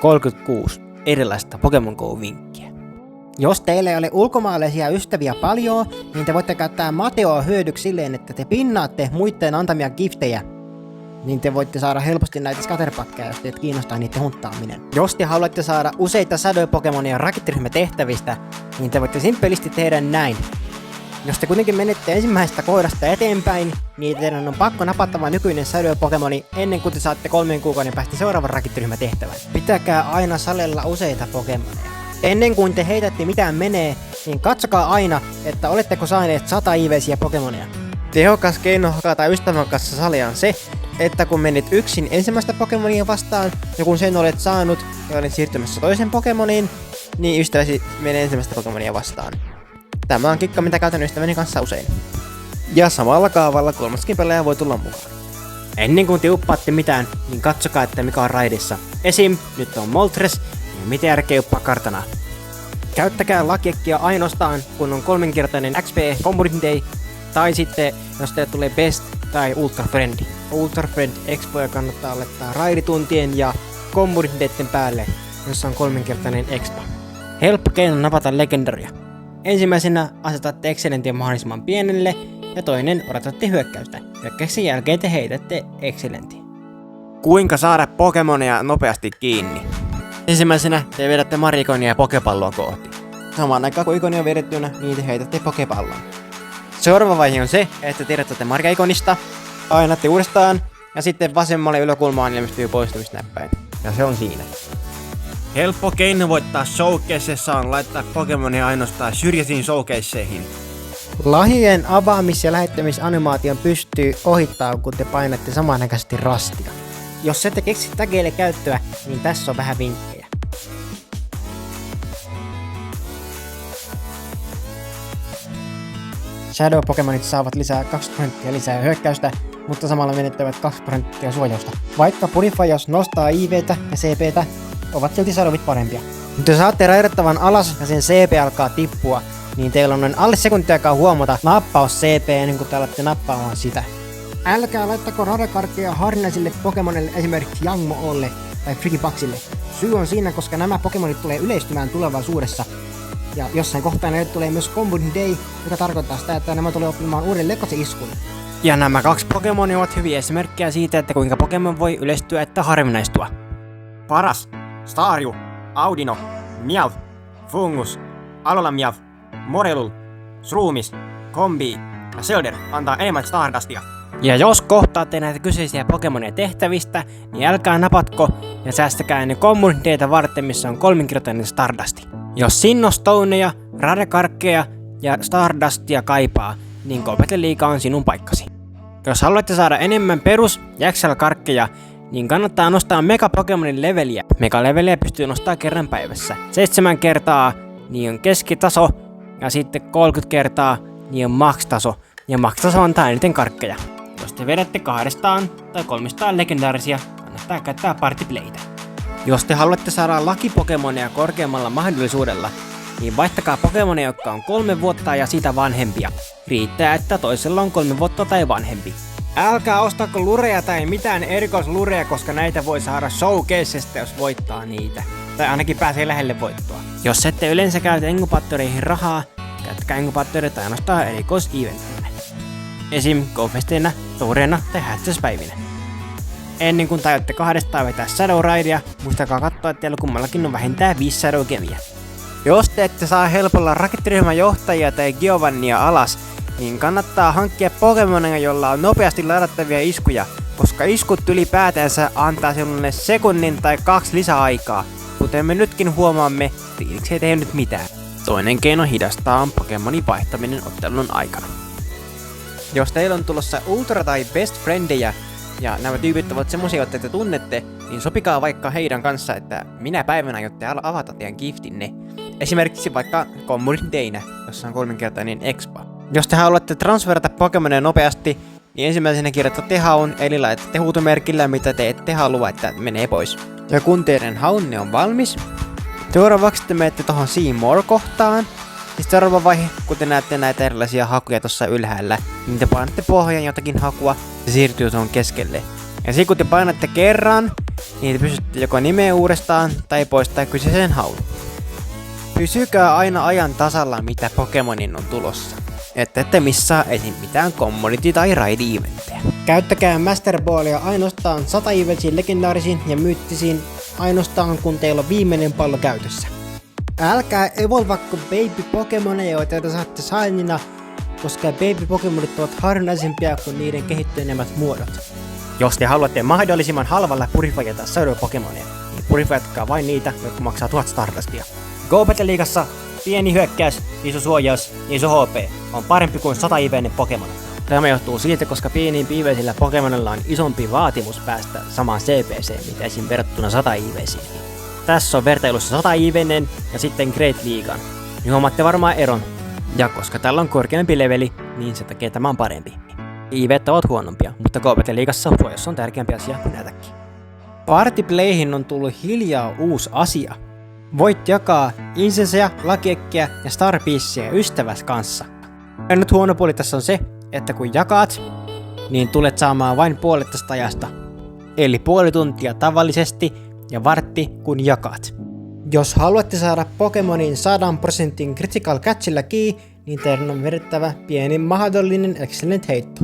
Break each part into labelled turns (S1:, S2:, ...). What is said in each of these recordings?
S1: 36 erilaista Pokemon Go-vinkkiä.
S2: Jos teillä ei ole ulkomaalaisia ystäviä paljon, niin te voitte käyttää Mateoa hyödyksi silleen, että te pinnaatte muiden antamia giftejä. Niin te voitte saada helposti näitä scatterpackeja, jos teitä kiinnostaa niiden hunttaaminen. Jos te haluatte saada useita Shadow-Pokemonia rakettiryhmätehtävistä, niin te voitte simppelisti tehdä näin. Jos te kuitenkin menette ensimmäisestä kohdasta eteenpäin, niin teidän on pakko napattava nykyinen Shadow-Pokemoni ennen kuin te saatte 3 kuukauden päästä seuraavan rakettiryhmätehtävän. Pitäkää aina salella useita Pokemoneja. Ennen kuin te heitätte mitään menee, niin katsokaa aina, että oletteko saaneet 100 IV:siä Pokemonia. Tehokas keino hakata ystävän kanssa salia on se, että kun menit yksin ensimmäistä Pokemonia vastaan, ja kun sen olet saanut ja olet siirtymässä toisen Pokemoniin, niin ystäväsi menee ensimmäistä Pokemonia vastaan. Tämä on kikka, mitä käytän ystäväni kanssa usein. Ja samalla kaavalla kolmaskin pelaaja voi tulla mukaan. Ennen kuin te uppaatte mitään, niin katsokaa, että mikä on raidissa. Esim. Nyt on Moltres, niin mitä järkeä uppaa kartana. Käyttäkää lakiekkia ainoastaan, kun on 3-kertainen XP Community Day, tai sitten jos teille tulee Best tai Ultra Friend. Ultra Friend Expoja kannattaa laittaa raidituntien ja Community Dayten päälle, jossa on 3-kertainen Expo. Helppo keino napata legendaria. Ensimmäisenä asetatte Excellentin mahdollisimman pienelle ja toinen odotatte hyökkäystä. Hyökkäyksen jälkeen te heitätte Excellentin. Kuinka saada Pokemonia nopeasti kiinni? Ensimmäisenä te vedätte Marikonia ja Pokepalloa kohti. Samaan aikaan kun ikoni on vedettynä, niin te heitätte Pokepallon. Seuraava vaihe on se, että te irrotatte Marika-ikonista, painatte uudestaan ja sitten vasemmalle yläkulmaan ilmestyy poistumisnäppäin. Ja se on siinä. Helppo keino voittaa showcaseissa on laittaa Pokemonia ainoastaan syrjäisiin showcaseihin. Lahjojen avaamis- ja lähettämisanimaation pystyy ohittaa, kun te painatte samanaikaisesti rastia. Jos ette keksi tägeille käyttöä, niin tässä on vähän vinkkejä. Shadow-Pokemonit saavat lisää 20% lisää hyökkäystä, mutta samalla menettävät 2% suojausta. Vaikka Purifiers nostaa IV:tä ja CP:tä, ovat silti Shadowit parempia. Mutta jos saatte raidattavan alas ja sen CP alkaa tippua, niin teillä on noin alle sekuntiaikaa huomata nappaus CP ennen kuin te alatte nappaamaan sitä. Älkää laittako radakarkkeja harvinaisille Pokemonille, esimerkiksi Yangmo-Olle tai Frigibaxille. Syy on siinä, koska nämä Pokemonit tulee yleistymään tulevaisuudessa. Ja jossain kohtaa näille tulee myös Community Day, joka tarkoittaa sitä, että nämä tulee oppimaan uuden Lekosi-iskun. Ja nämä 2 Pokemonia ovat hyviä esimerkkejä siitä, että kuinka Pokemon voi yleistyä että harvinaistua. Paras, Staryu, Audino, Meowth, Fungus, Alola Meowth, Morelul, Shroomis, Combi ja Shellder antaa enemmän Stardustia. Ja jos kohtaatte näitä kyseisiä Pokemonia tehtävistä, niin älkää napatko ja säästäkää ne Communityitä varten, missä on 3-kertainen Stardusti. Jos Sinnostoneja, Radakarkkeja ja Stardustia kaipaa, niin Kopeteliiga on sinun paikkasi. Jos haluatte saada enemmän perus- ja XL-karkkeja, niin kannattaa nostaa Mega Pokemonin leveliä. Mega-leveliä pystyy nostaa kerran päivässä. 7 kertaa, niin on keskitaso, ja sitten 30 kertaa, niin on max-taso. Ja max-taso antaa eniten karkkeja. Jos te vedätte 200 tai 300 legendaarisia, kannattaa käyttää partyplaytä. Jos te haluatte saada Lucky-Pokemonia korkeammalla mahdollisuudella, niin vaihtakaa Pokemonia, jotka on 3 vuotta ja sitä vanhempia. Riittää, että toisella on 3 vuotta tai vanhempi. Älkää ostako lureja tai mitään erikoislureja, koska näitä voi saada showcasesta, jos voittaa niitä. Tai ainakin pääsee lähelle voittoa. Jos ette yleensä käytä inkubaattoreihin rahaa, käyttäkää inkubaattoreita ainoastaan erikois-eventteillä. Esim. GoFesteinä, Toureina tai hätsäspäivinä. Ennen kuin tajutte 2 vetää Shadow Raidea, muistakaa katsoa, että teillä kummallakin on vähintään 5 Shadow-keviä. Jos te ette saa helpolla rakettiryhmän johtajia tai Giovannia alas, niin kannattaa hankkia Pokemonia, jolla on nopeasti ladattavia iskuja, koska iskut ylipäätänsä antaa sinulle sekunnin tai 2 lisäaikaa. Kuten me nytkin huomaamme, Phoenix ei tehnyt mitään. Toinen keino hidastaa on Pokemonin vaihtaminen ottelun aikana. Jos teillä on tulossa Ultra tai Best Friendejä, ja nämä tyypit ovat semmosia, joita te tunnette, niin sopikaa vaikka heidän kanssa, että minä päivänä aiotte avata teidän giftinne. Esimerkiksi vaikka Community Daynä, jossa on 3-kertainen expo. Jos te haluatte transferata Pokemonia nopeasti, niin ensimmäisenä kirjoitatte haun, eli laitatte huutomerkillä, mitä te ette halua, että menee pois. Ja kun teidän haunne on valmis, seuraavaksi te menette tohon See More-kohtaan. Ja seuraava vaihe, kun te näette näitä erilaisia hakuja tuossa ylhäällä, niin te painatte pohjaan jotakin hakua ja siirtyy tuon keskelle. Ja sitten kun te painatte kerran,
S1: Niitä pystytte joko nimeä uudestaan tai poistaa kyseisen haun. Pysykää aina ajan tasalla, mitä Pokemonin on tulossa. Ette missaa esim. Mitään Community- tai Raid-eventtejä.
S2: Käyttäkää Master Ballia ainoastaan 100 eventisiin legendaarisiin ja myyttisiin ainoastaan kun teillä on viimeinen pallo käytössä. Älkää evolvakko baby Pokemoneja, joita saatte sainina, koska baby Pokemonit ovat harvinaisempia kuin niiden kehittyneemmät muodot. Jos te haluatte mahdollisimman halvalla purifajata Shadow Pokemonia, niin purifajatkaa vain niitä, jotka maksaa 1000 Stardustia. Go Battle Leaguessa pieni hyökkäys, iso suojaus ja iso HP on parempi kuin 100 IV:nen Pokemon. Tämä johtuu siitä, koska pieniin IV:sillä Pokemonilla on isompi vaatimus päästä samaan CPC, mitä esim. Verrattuna 100 IV:siin. Tässä on vertailussa 100 IV:nen ja sitten Great Leaguean. Niin huomaatte varmaan eron. Ja koska tällä on korkeampi leveli, niin se takia tämä on parempi. IV:t ovat huonompia, mutta Go Battle Leaguessa suojaus on tärkeämpi asia kuin näitäkin. Partyplayhin on tullut hiljaa uusi asia. Voit jakaa Insenseja, Lakiekkiä ja Starpieceä ystäväs kanssa. Ainut huono puoli tässä on se, että kun jakaat, niin tulet saamaan vain puolettosta ajasta. Eli puoli tuntia tavallisesti ja vartti kun jakaat. Jos haluatte saada Pokemonin 100% Critical Catchilla kiinni, niin teidän on vedettävä pienin mahdollinen Excellent heitto.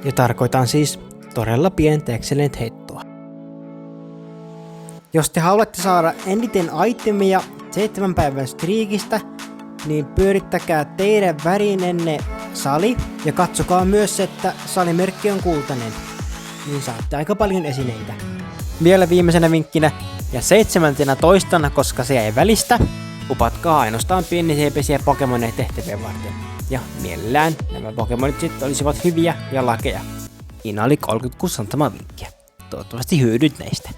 S2: Ja tarkoitan siis todella pientä Excellent heittoa. Jos te haluatte saada eniten itemia 7 päivän striikistä, niin pyörittäkää teidän värinenne sali ja katsokaa myös, että salimerkki on kultainen, niin saatte aika paljon esineitä. Vielä viimeisenä vinkkinä ja 17, koska se jäi välistä, upatkaa ainoastaan pienisiä Pokemoneja tehtäviä varten. Ja mielellään nämä Pokemonit sitten olisivat hyviä ja lakeja. Siinä oli 36 antama vinkkiä. Toivottavasti hyödyt näistä.